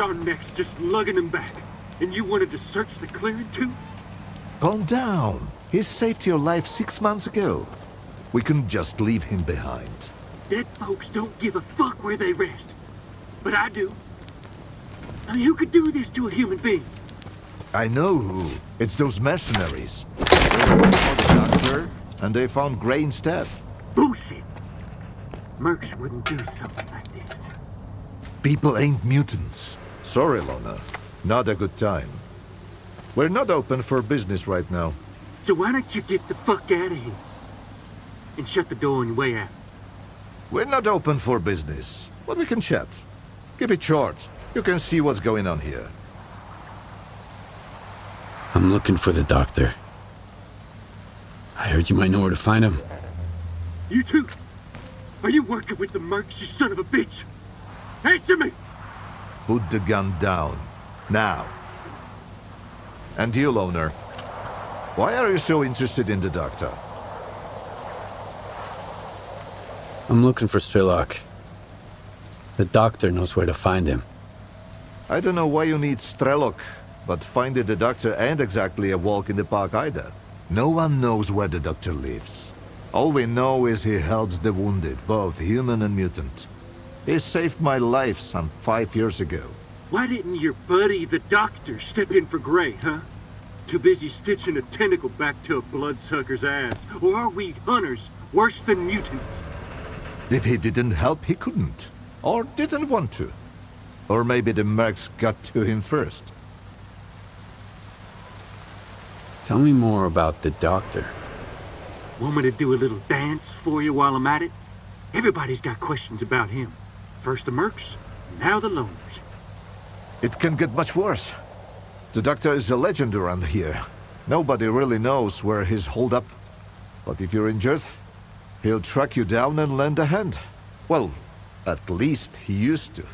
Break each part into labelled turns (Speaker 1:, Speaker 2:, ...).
Speaker 1: our necks just lugging him back. And you wanted to search the clearing too?
Speaker 2: Calm down. He saved your life 6 months ago. We couldn't just leave him behind.
Speaker 1: Dead folks don't give a fuck where they rest. But I do. I mean, who could do this to a human being?
Speaker 2: I know who. It's those mercenaries. They were for the doctor, and they found Gray instead.
Speaker 1: Bullshit. Mercs wouldn't do something like this.
Speaker 2: People ain't mutants. Sorry, Lona. Not a good time. We're not open for business right now.
Speaker 1: So why don't you get the fuck out of here? And shut the door on your way out.
Speaker 2: We're not open for business, but we can chat. Keep it short. You can see what's going on here.
Speaker 3: I'm looking for the doctor. I heard you might know where to find him.
Speaker 1: You too? Are you working with the mercs, you son of a bitch? Answer me!
Speaker 2: Put the gun down. Now. And you, Loner. Why are you so interested in the doctor?
Speaker 3: I'm looking for S.T.A.L.K.E.R. The doctor knows where to find him.
Speaker 2: I don't know why you need S.T.A.L.K.E.R, but finding the doctor ain't exactly a walk in the park either. No one knows where the doctor lives. All we know is he helps the wounded, both human and mutant. He saved my life some 5 years ago.
Speaker 1: Why didn't your buddy, the doctor, step in for Gray, huh? Too busy stitching a tentacle back to a bloodsucker's ass. Or are we hunters worse than mutants?
Speaker 2: If he didn't help, he couldn't. Or didn't want to. Or maybe the mercs got to him first.
Speaker 3: Tell me more about the doctor.
Speaker 1: Want me to do a little dance for you while I'm at it? Everybody's got questions about him. First the mercs, now the loners.
Speaker 2: It can get much worse. The doctor is a legend around here. Nobody really knows where he's holed up. But if you're injured, he'll track you down and lend a hand. Well, at least he used to.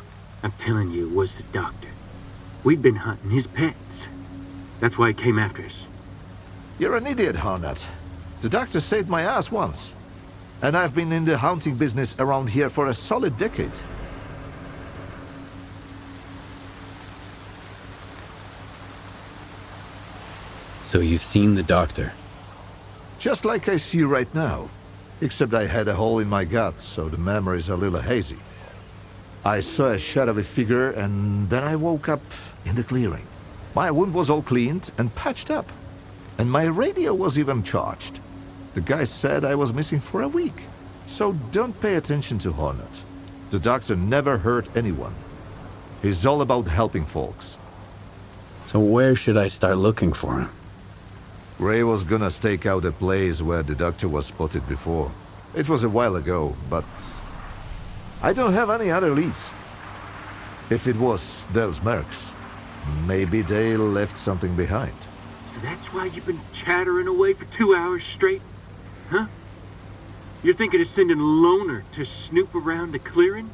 Speaker 1: I'm telling you, it was the doctor. We'd been hunting his pets. That's why he came after us.
Speaker 2: You're an idiot, Harnett. The doctor saved my ass once. And I've been in the hunting business around here for a solid decade.
Speaker 3: So you've seen the doctor?
Speaker 2: Just like I see right now. Except I had a hole in my gut, so the memory's a little hazy. I saw a shadowy figure, and then I woke up in the clearing. My wound was all cleaned and patched up. And my radio was even charged. The guy said I was missing for a week. So don't pay attention to Hornet. The doctor never hurt anyone. He's all about helping folks.
Speaker 3: So where should I start looking for him?
Speaker 2: Ray was gonna stake out a place where the doctor was spotted before. It was a while ago, but I don't have any other leads. If it was those mercs, maybe they left something behind.
Speaker 1: So that's why you've been chattering away for 2 hours straight? Huh? You're thinking of sending Loner to snoop around the clearing?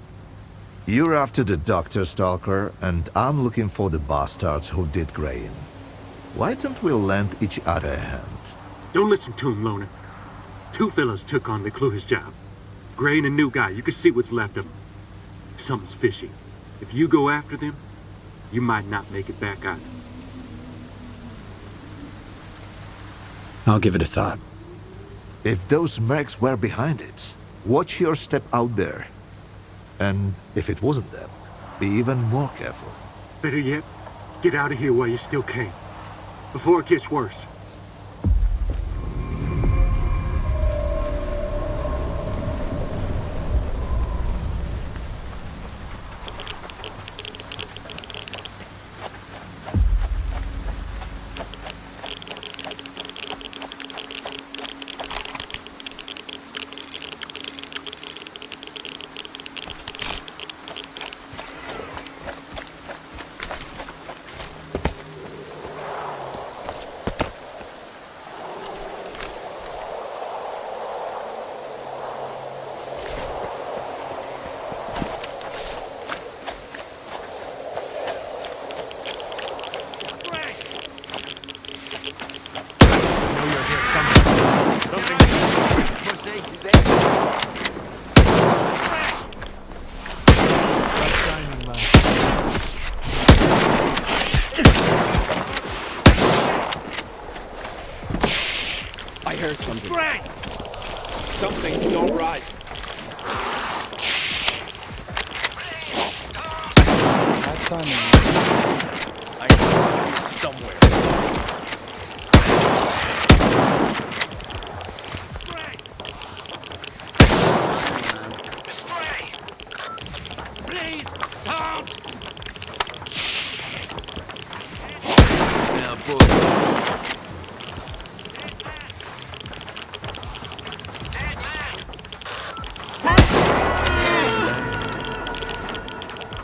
Speaker 2: You're after the doctor, Stalker, and I'm looking for the bastards who did Gray in. Why don't we lend each other a hand?
Speaker 1: Don't listen to him, Loner. 2 fellas took on McClure's job. Gray and a new guy. You can see what's left of him. Something's fishy. If you go after them, you might not make it back either.
Speaker 3: I'll give it a thought.
Speaker 2: If those mercs were behind it, watch your step out there. And if it wasn't them, be even more careful.
Speaker 1: Better yet, get out of here while you still can. Before it gets worse.
Speaker 4: heard something.
Speaker 5: Gray!
Speaker 4: Something's not right.
Speaker 6: Bad timing.
Speaker 5: I know he's somewhere. Stray! Please, don't!
Speaker 4: Now, boy.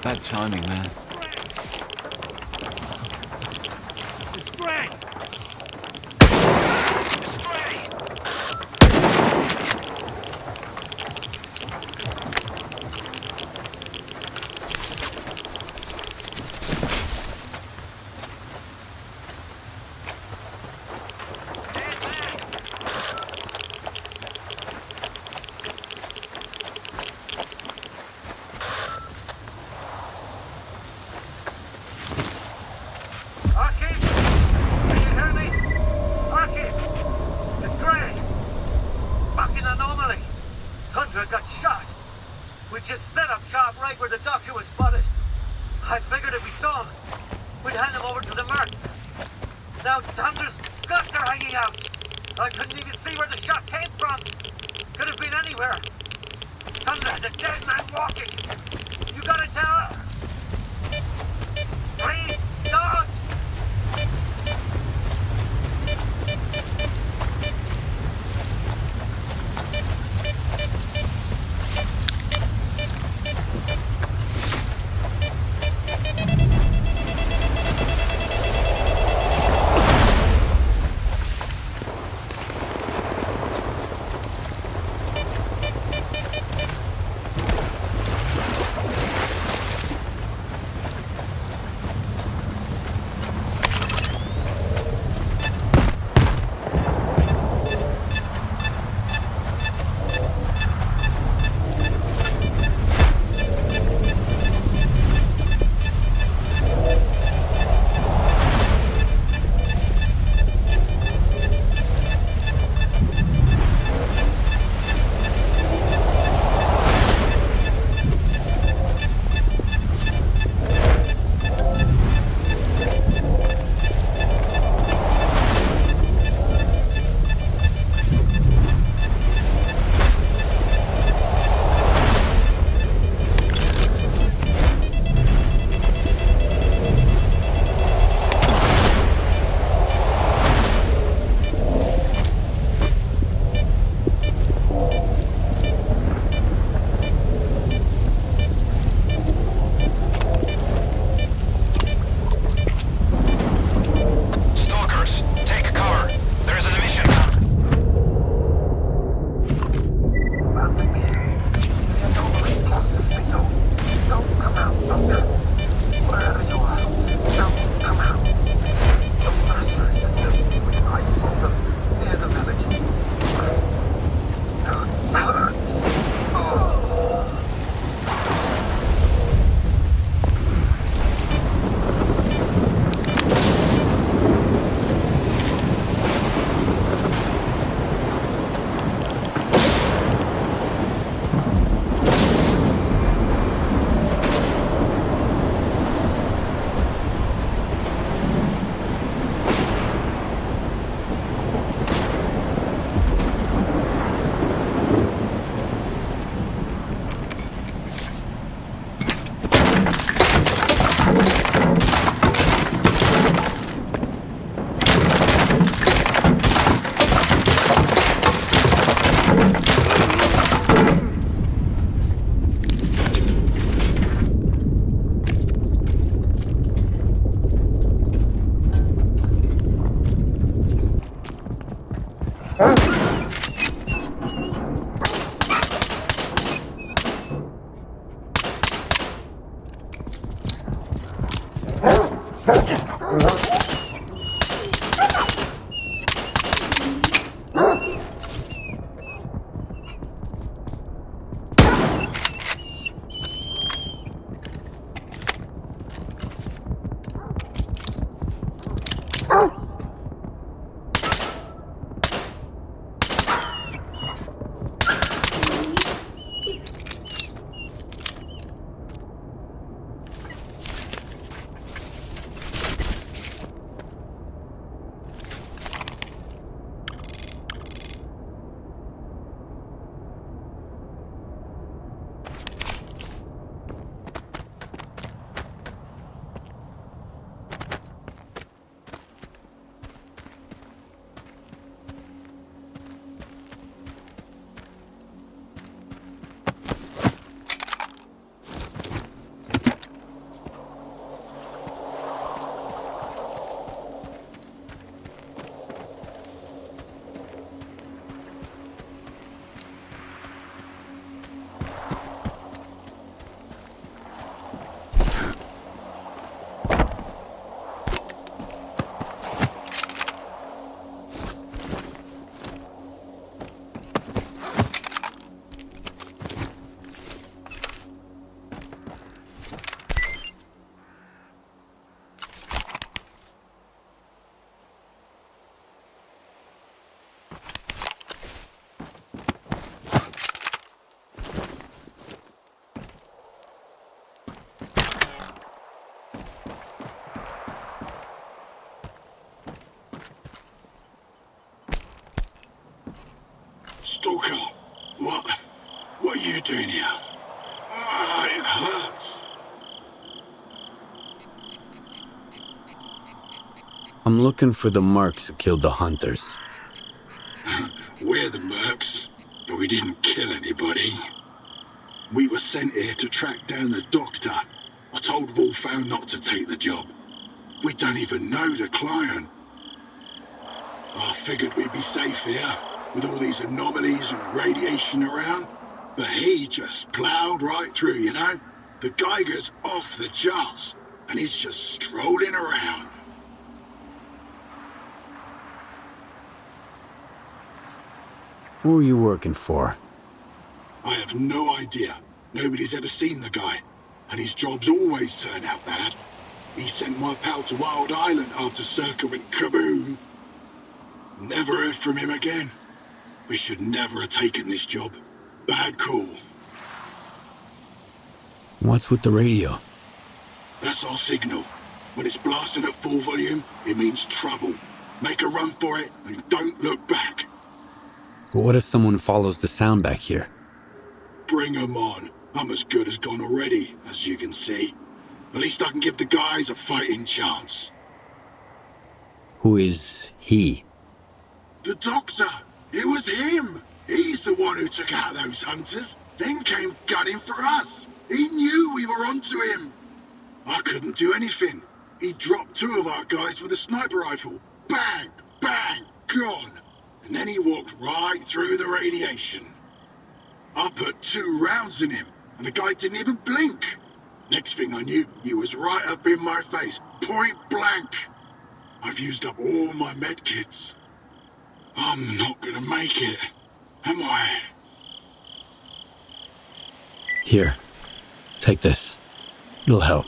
Speaker 4: Bad timing, man.
Speaker 5: Stray! Stray! Archie? Can you hear me? Archie? It's Gray. Fucking anomaly. Tundra got shot. We just set up shop right where the doctor was spotted. I figured if we saw him, we'd hand him over to the mercs. Now Tundra's guts are hanging out. I couldn't even see where the shot came from. Could have been anywhere. Tundra's a dead man walking. You gotta tell her. Please, don't! Stalkers, take cover. There's an emission. Don't come out. Wherever you are, don't come out. Those bastards are searching for you. I saw them near the village. It hurts. Oh.
Speaker 7: Stalker, what are you doing here? Ah, it hurts.
Speaker 3: I'm looking for the mercs who killed the hunters.
Speaker 7: We're the mercs, but we didn't kill anybody. We were sent here to track down the doctor. I told Wolfhound not to take the job. We don't even know the client. I figured we'd be safe here, with all these anomalies and radiation around. But he just plowed right through, you know? The Geiger's off the charts, and he's just strolling around.
Speaker 3: Who are you working for?
Speaker 7: I have no idea. Nobody's ever seen the guy, and his jobs always turn out bad. He sent my pal to Wild Island after S.T.A.L.K.E.R went kaboom. Never heard from him again. We should never have taken this job. Bad call.
Speaker 3: What's with the radio?
Speaker 7: That's our signal. When it's blasting at full volume, it means trouble. Make a run for it and don't look back.
Speaker 3: But what if someone follows the sound back here?
Speaker 7: Bring 'em on. I'm as good as gone already, as you can see. At least I can give the guys a fighting chance.
Speaker 3: Who is he?
Speaker 7: The doctor! It was him! He's the one who took out those hunters, then came gunning for us. He knew we were onto him. I couldn't do anything. He dropped 2 of our guys with a sniper rifle. Bang! Bang! Gone! And then he walked right through the radiation. I put 2 rounds in him, and the guy didn't even blink. Next thing I knew, he was right up in my face, point blank. I've used up all my medkits. I'm not gonna make it, am I?
Speaker 3: Here. Take this. It'll help.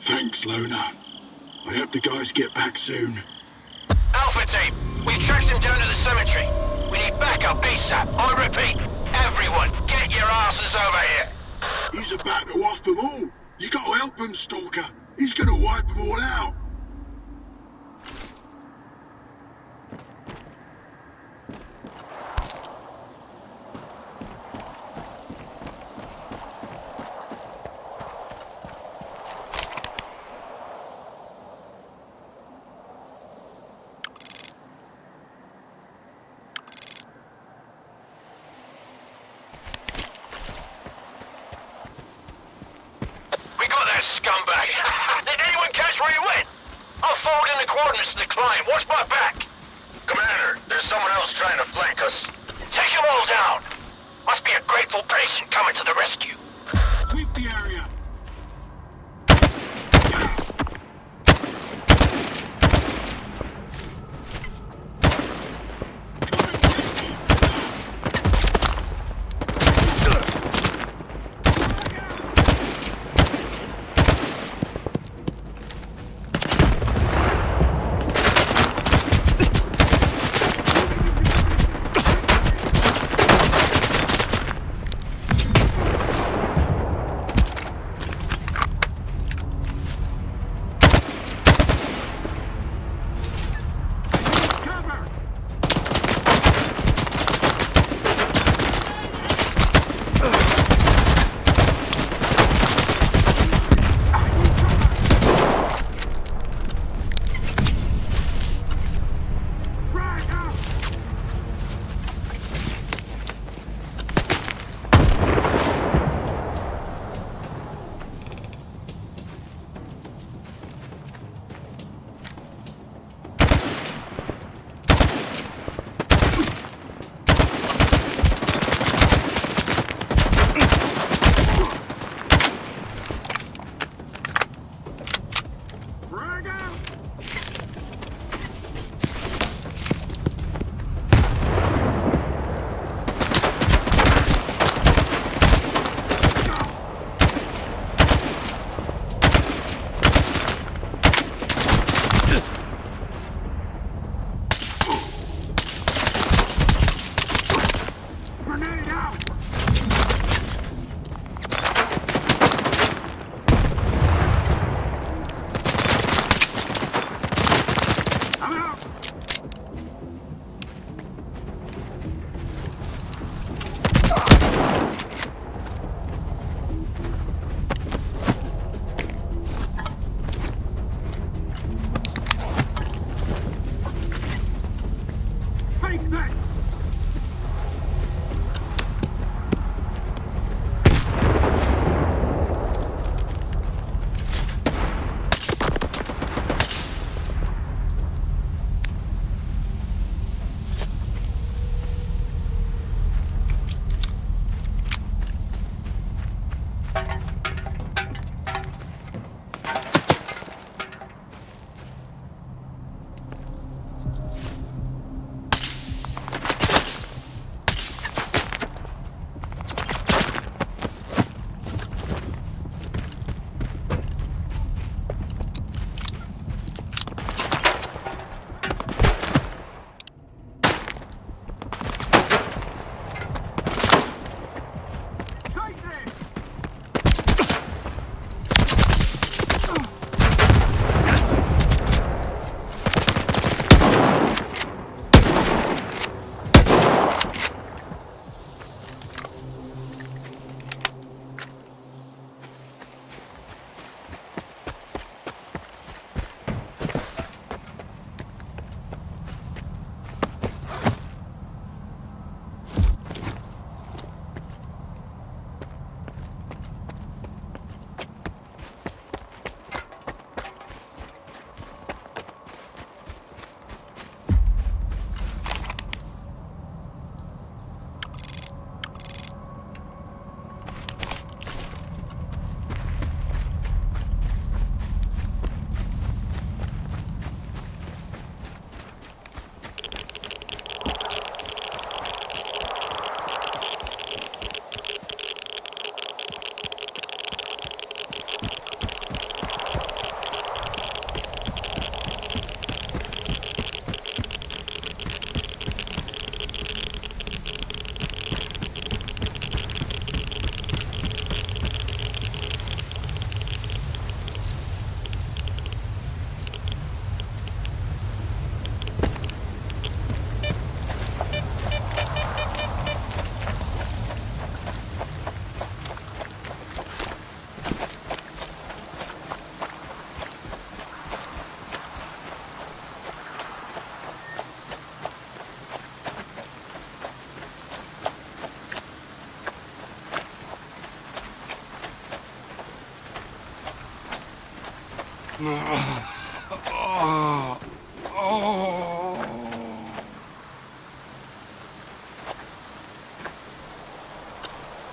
Speaker 7: Thanks, Loner. I hope the guys get back soon.
Speaker 5: Alpha team, we've tracked him down to the cemetery. We need backup ASAP. I repeat, everyone, get your asses over here.
Speaker 7: He's about to off them all. You gotta help him, Stalker. He's gonna wipe them all out.
Speaker 5: Scumbag! Did anyone catch where he went? I'll forward in the coordinates to the client. Watch my back! Commander, there's someone else trying to flank us. Take them all down! Must be a grateful patient coming to the rescue.
Speaker 7: Sweep the area.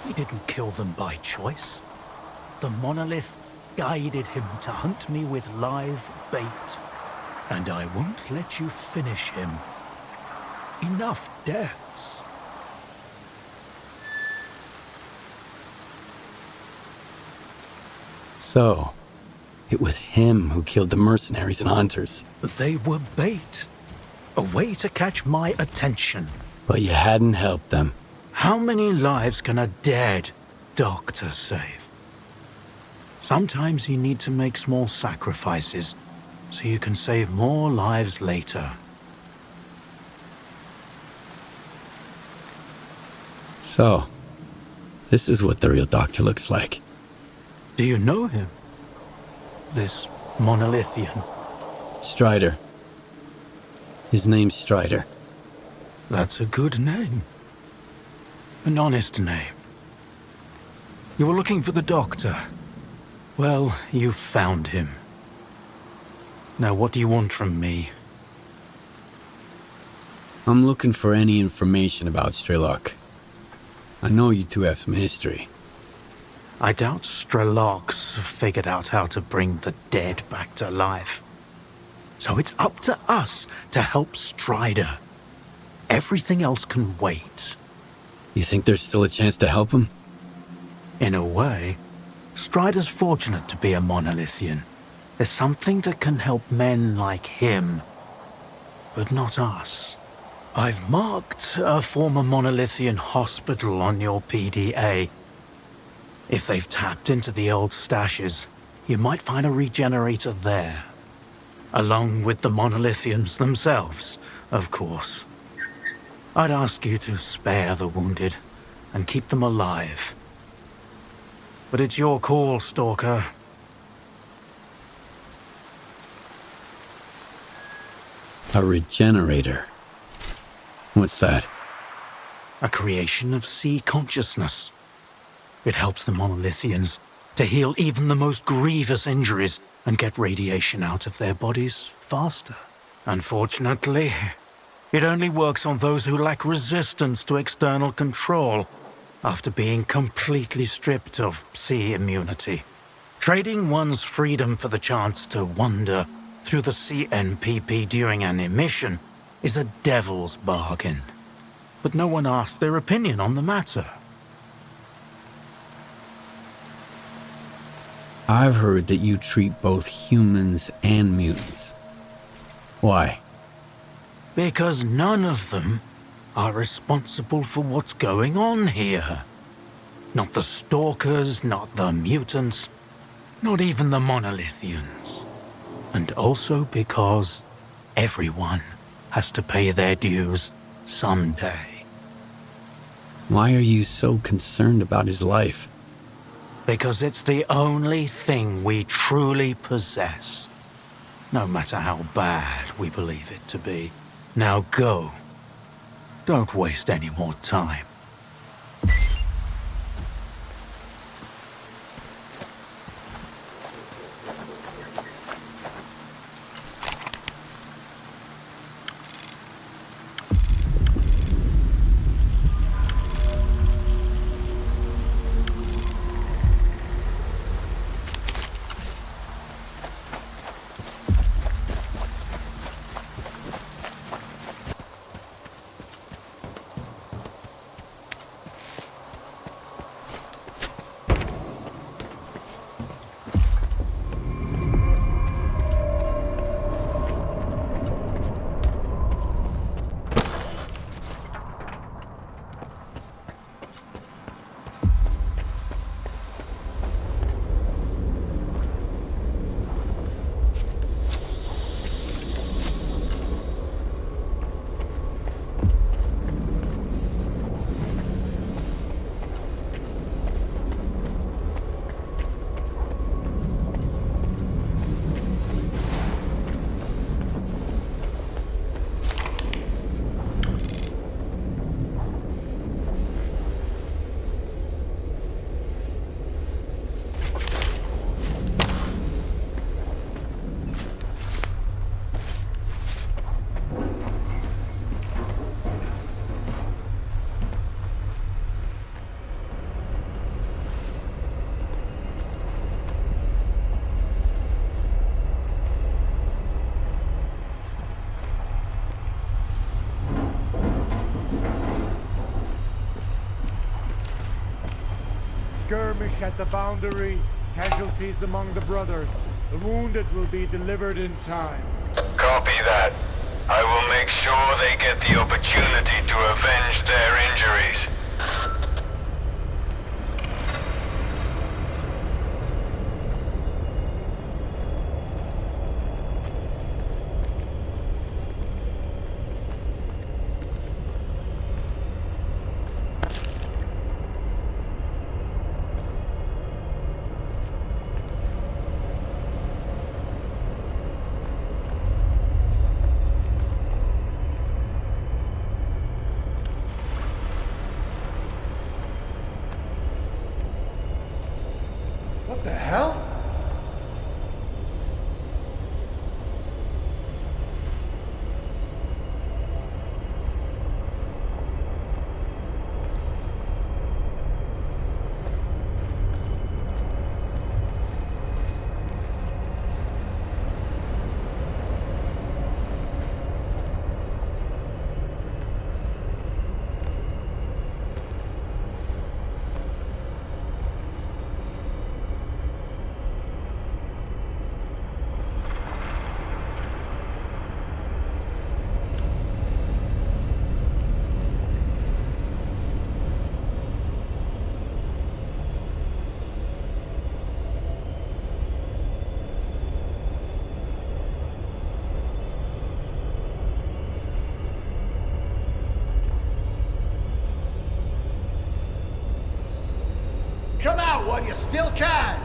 Speaker 5: He didn't kill them by choice. The monolith guided him to hunt me with live bait. And I won't let you finish him. Enough deaths.
Speaker 3: So, it was him who killed the mercenaries and hunters.
Speaker 5: They were bait. A way to catch my attention.
Speaker 3: But you hadn't helped them.
Speaker 5: How many lives can a dead doctor save? Sometimes you need to make small sacrifices so you can save more lives later.
Speaker 3: So, this is what the real doctor looks like.
Speaker 5: Do you know him? This monolithian?
Speaker 3: Strider. His name's Strider.
Speaker 5: That's a good name. An honest name. You were looking for the doctor. Well, you found him. Now what do you want from me?
Speaker 3: I'm looking for any information about S.T.A.L.K.E.R. I know you two have some history.
Speaker 5: I doubt S.T.A.L.K.E.R's figured out how to bring the dead back to life. So it's up to us to help Strider. Everything else can wait.
Speaker 3: You think there's still a chance to help him?
Speaker 5: In a way, Strider's fortunate to be a monolithian. There's something that can help men like him, but not us. I've marked a former monolithian hospital on your PDA. If they've tapped into the old stashes, you might find a regenerator there. Along with the monolithians themselves, of course. I'd ask you to spare the wounded and keep them alive. But it's your call, Stalker.
Speaker 3: A regenerator. What's that?
Speaker 5: A creation of sea consciousness. It helps the monolithians to heal even the most grievous injuries and get radiation out of their bodies faster. Unfortunately, it only works on those who lack resistance to external control after being completely stripped of sea immunity. Trading one's freedom for the chance to wander through the CNPP during an emission is a devil's bargain. But no one asked their opinion on the matter.
Speaker 3: I've heard that you treat both humans and mutants. Why?
Speaker 5: Because none of them are responsible for what's going on here. Not the stalkers, not the mutants, not even the monolithians. And also because everyone has to pay their dues someday.
Speaker 3: Why are you so concerned about his life?
Speaker 5: Because it's the only thing we truly possess. No matter how bad we believe it to be. Now go. Don't waste any more time.
Speaker 8: skirmish at the boundary. Casualties among the brothers. The wounded will be delivered in time.
Speaker 9: Copy that. I will make sure they get the opportunity to avenge their injuries.
Speaker 6: What the hell? Come out while you still can!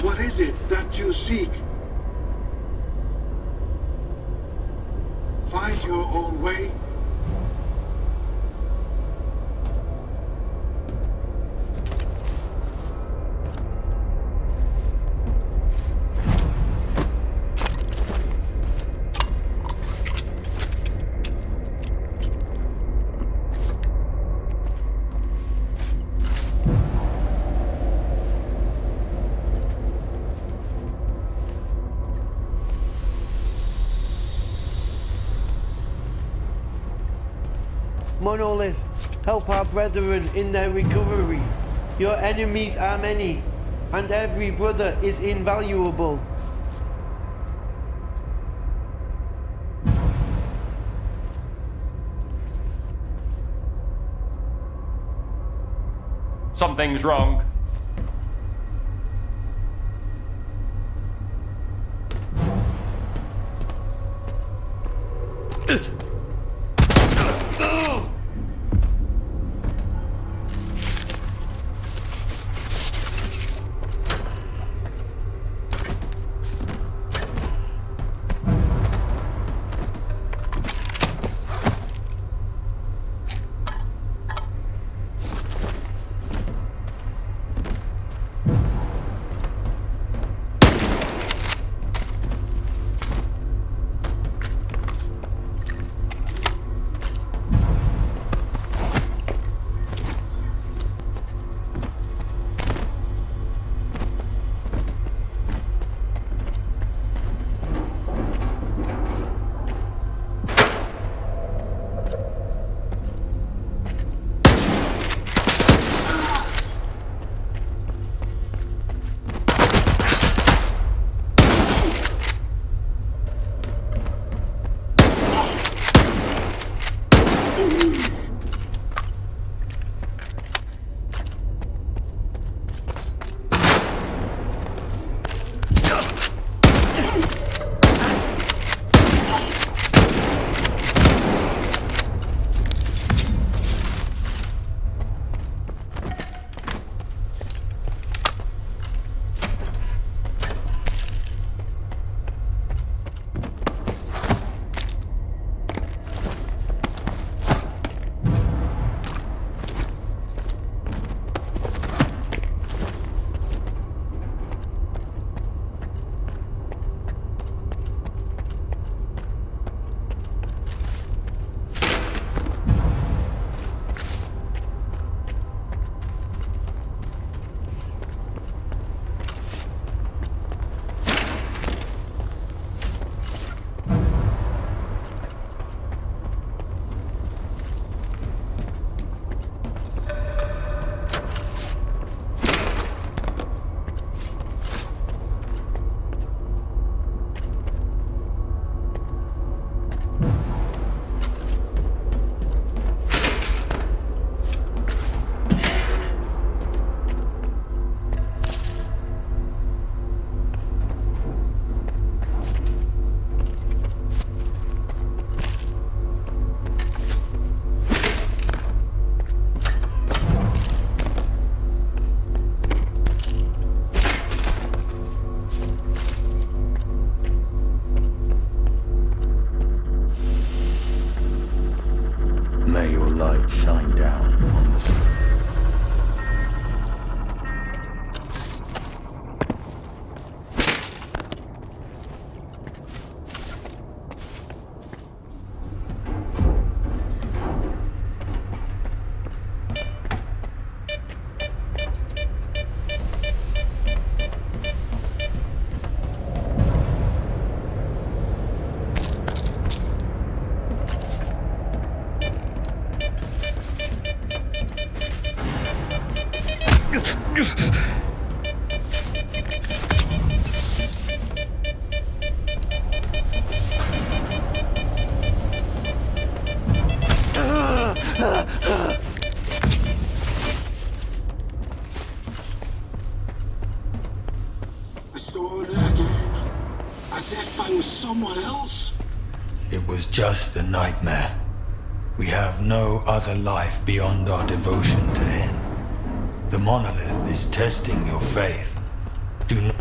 Speaker 7: What is it that you seek? Find your own way.
Speaker 10: Monolith, help our brethren in their recovery. Your enemies are many, and every brother is invaluable.
Speaker 11: Something's wrong.
Speaker 7: What else?
Speaker 11: It was just a nightmare. We have no other life beyond our devotion to him. The monolith is testing your faith. Do not...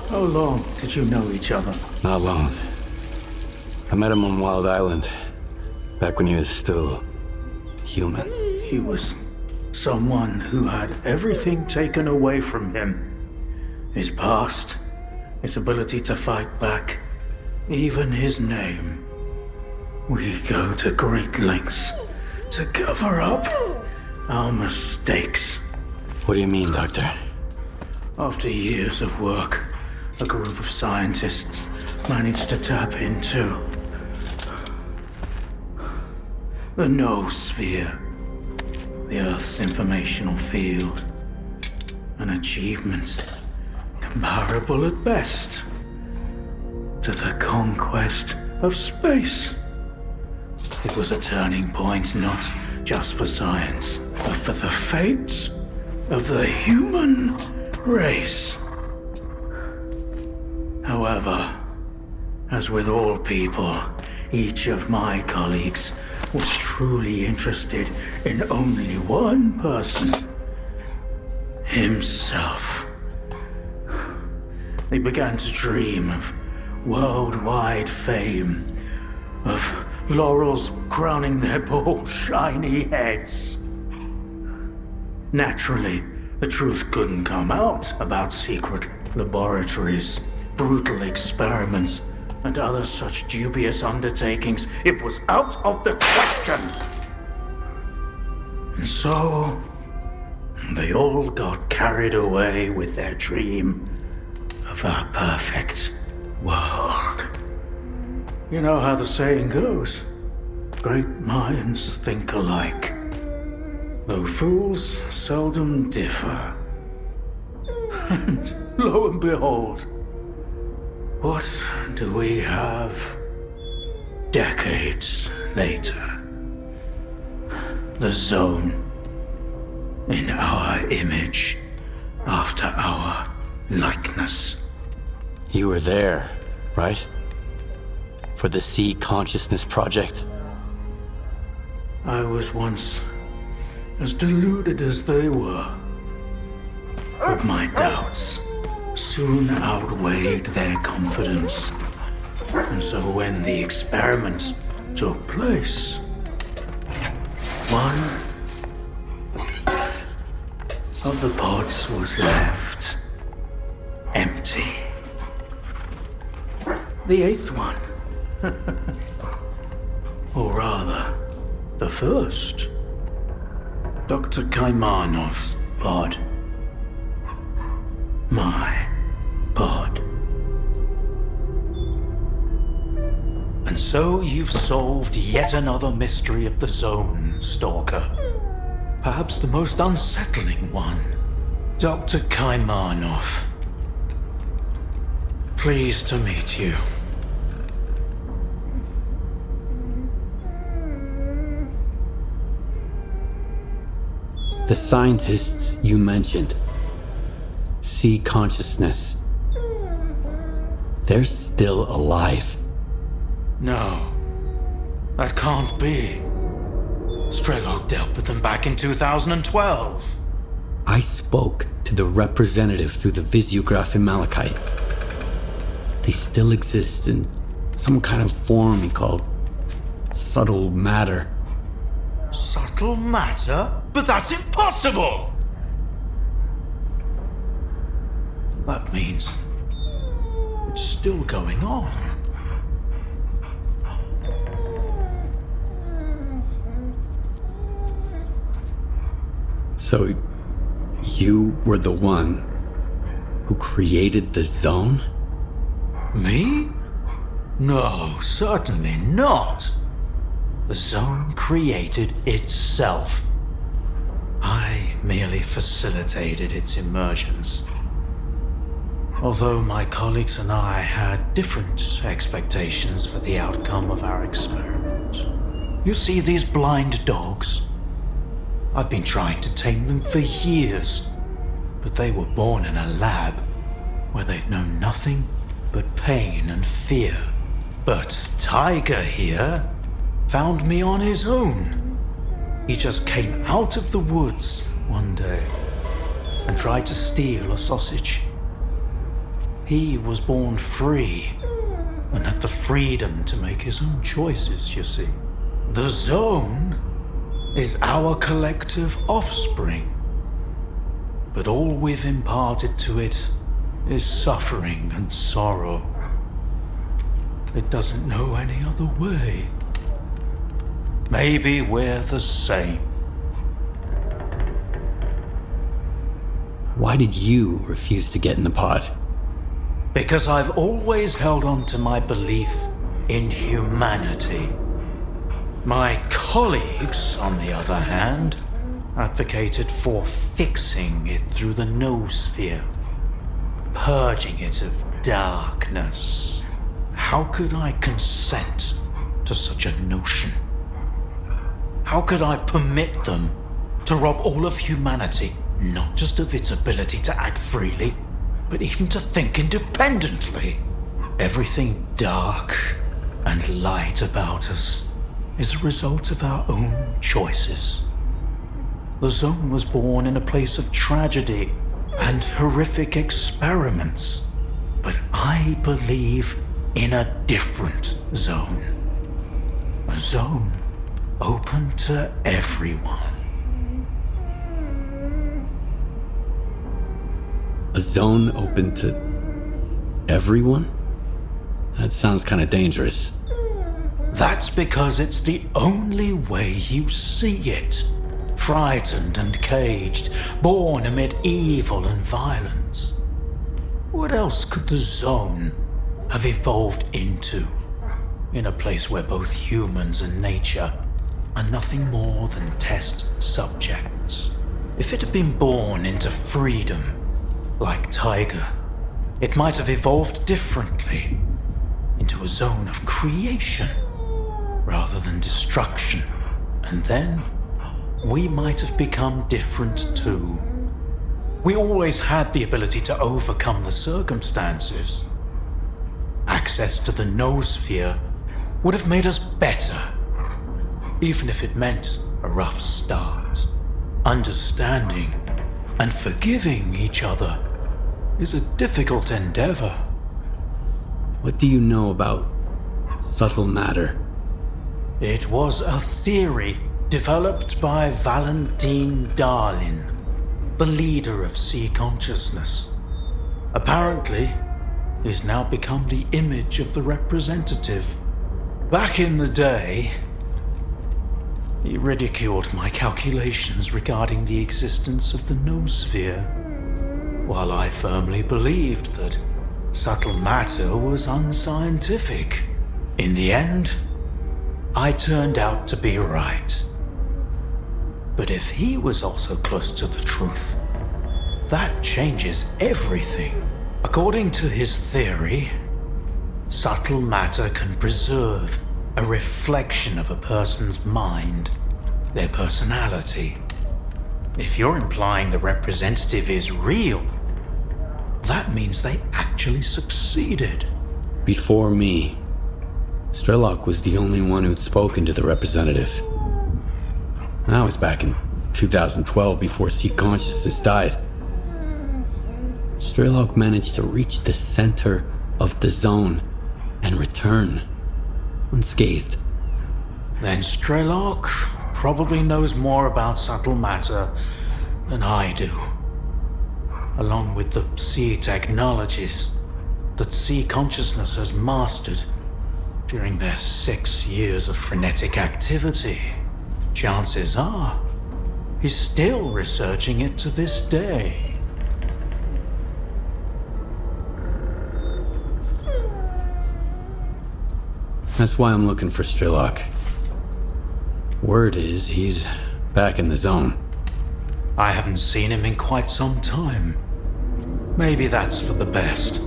Speaker 12: How long did you know each other?
Speaker 3: Not long. I met him on Wild Island, back when he was still human.
Speaker 12: He was someone who had everything taken away from him. His past, his ability to fight back, even his name. We go to great lengths to cover up our mistakes.
Speaker 3: What do you mean, Doctor?
Speaker 12: After years of work, a group of scientists managed to tap into the noosphere, the Earth's informational field. An achievement comparable at best to the conquest of space. It was a turning point not just for science, but for the fates of the human race. However, as with all people, each of my colleagues was truly interested in only one person: himself. They began to dream of worldwide fame, of laurels crowning their bald, shiny heads. Naturally, the truth couldn't come out about secret laboratories, brutal experiments, and other such dubious undertakings. It was out of the question. And so, they all got carried away with their dream of a perfect world. You know how the saying goes, great minds think alike, though fools seldom differ. And lo and behold, what do we have decades later? The Zone, in our image, after our likeness.
Speaker 3: You were there, right? For the Sea Consciousness Project?
Speaker 12: I was once as deluded as they were, but my doubts soon outweighed their confidence. And so when the experiment took place, one of the pods was left empty. The eighth one, or rather, the first, Dr. Kaimanov's pod. My pod. And so you've solved yet another mystery of the Zone, Stalker. Perhaps the most unsettling one. Dr. Kaimanov. Pleased to meet you.
Speaker 3: The scientists you mentioned, Sea Consciousness, they're still alive.
Speaker 12: No, that can't be. Strelok dealt with them back in 2012.
Speaker 3: I spoke to the representative through the visiograph in Malachite. They still exist in some kind of form he called subtle matter.
Speaker 12: Subtle matter? But that's impossible! That means it's still going on.
Speaker 3: So, you were the one who created the Zone?
Speaker 12: Me? No, certainly not. The Zone created itself. merely facilitated its emergence. Although my colleagues and I had different expectations for the outcome of our experiment. You see these blind dogs? I've been trying to tame them for years, but they were born in a lab where they've known nothing but pain and fear. But S.T.A.L.K.E.R here found me on his own. He just came out of the woods one day and tried to steal a sausage. He was born free and had the freedom to make his own choices, you see. The Zone is our collective offspring, but all we've imparted to it is suffering and sorrow. It doesn't know any other way. Maybe we're the same.
Speaker 3: Why did you refuse to get in the pod?
Speaker 12: Because I've always held on to my belief in humanity. My colleagues, on the other hand, advocated for fixing it through the noosphere, purging it of darkness. How could I consent to such a notion? How could I permit them to rob all of humanity, not just of its ability to act freely, but even to think independently? Everything dark and light about us is a result of our own choices. The Zone was born in a place of tragedy and horrific experiments, but I believe in a different zone. A zone open to everyone.
Speaker 3: A zone open to everyone? That sounds kind of dangerous.
Speaker 12: That's because it's the only way you see it. Frightened and caged, born amid evil and violence. What else could the Zone have evolved into? In a place where both humans and nature are nothing more than test subjects. If it had been born into freedom, like S.T.A.L.K.E.R, it might have evolved differently, into a zone of creation, rather than destruction. And then, we might have become different too. We always had the ability to overcome the circumstances. Access to the noosphere would have made us better, even if it meant a rough start. Understanding and forgiving each other is a difficult endeavor.
Speaker 3: What do you know about subtle matter?
Speaker 12: It was a theory developed by Valentine Darlin, the leader of sea consciousness. Apparently, he's now become the image of the representative. Back in the day, he ridiculed my calculations regarding the existence of the noosphere, while I firmly believed that subtle matter was unscientific. In the end, I turned out to be right. But if he was also close to the truth, that changes everything. According to his theory, subtle matter can preserve a reflection of a person's mind, their personality. If you're implying the representative is real, that means they actually succeeded.
Speaker 3: Before me, S.T.A.L.K.E.R was the only one who'd spoken to the representative. That was back in 2012, before sea consciousness died. S.T.A.L.K.E.R managed to reach the center of the zone and return unscathed.
Speaker 12: Then S.T.A.L.K.E.R probably knows more about subtle matter than I do. Along with the sea technologies that sea consciousness has mastered during their 6 years of frenetic activity, chances are he's still researching it to this day.
Speaker 3: That's why I'm looking for S.T.A.L.K.E.R. Word is he's back in the zone.
Speaker 12: I haven't seen him in quite some time. Maybe that's for the best.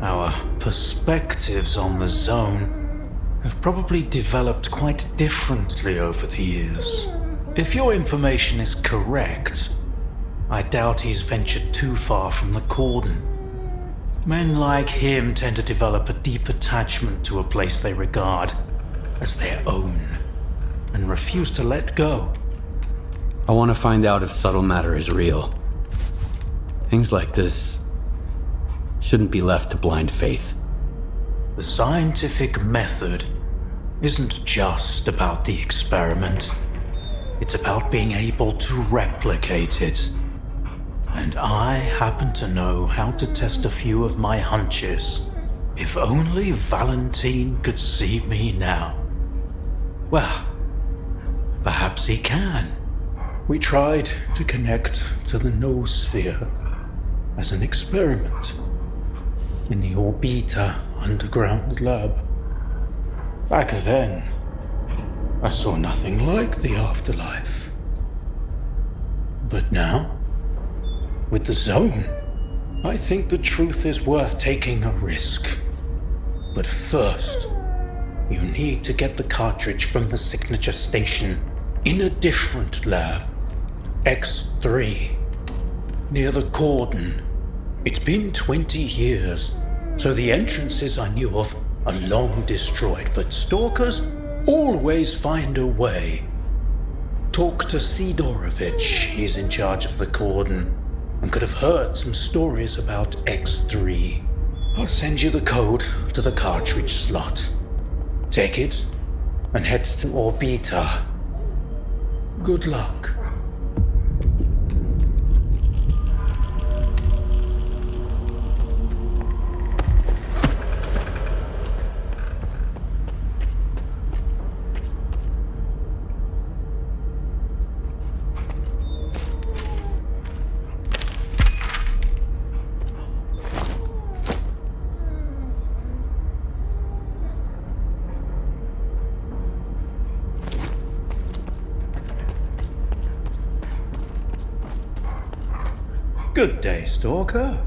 Speaker 12: Our perspectives on the zone have probably developed quite differently over the years. If your information is correct, I doubt he's ventured too far from the cordon. Men like him tend to develop a deep attachment to a place they regard as their own, and refuse to let go.
Speaker 3: I want to find out if subtle matter is real. Things like this shouldn't be left to blind faith.
Speaker 12: The scientific method isn't just about the experiment. It's about being able to replicate it. And I happen to know how to test a few of my hunches. If only Valentine could see me now. Well, perhaps he can. We tried to connect to the noosphere as an experiment in the Orbita underground lab. Back then, I saw nothing like the afterlife. But now, with the zone, I think the truth is worth taking a risk. But first, you need to get the cartridge from the signature station in a different lab, X3, near the cordon. It's been 20 years, so the entrances I knew of are long destroyed, but stalkers always find a way. Talk to Sidorovich, he's in charge of the cordon, and could have heard some stories about X3. I'll send you the code to the cartridge slot. Take it and head to Orbita. Good luck. Good day, Stalker.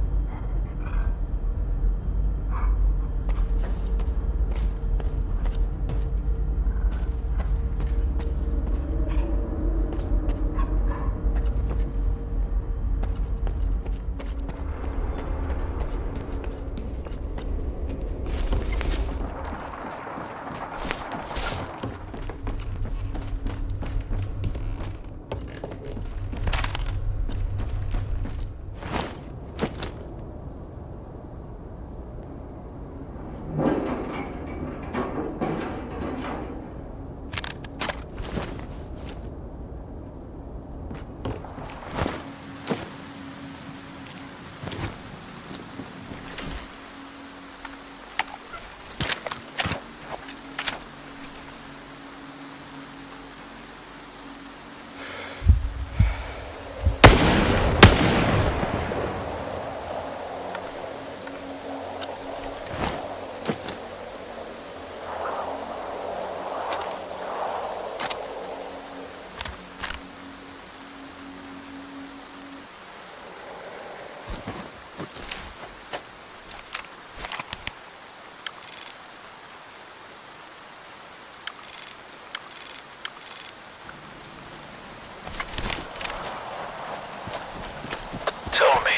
Speaker 9: Tell me,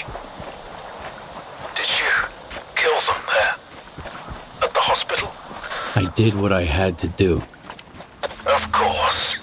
Speaker 9: did you kill them there? At the hospital?
Speaker 3: I did what I had to do.
Speaker 9: Of course.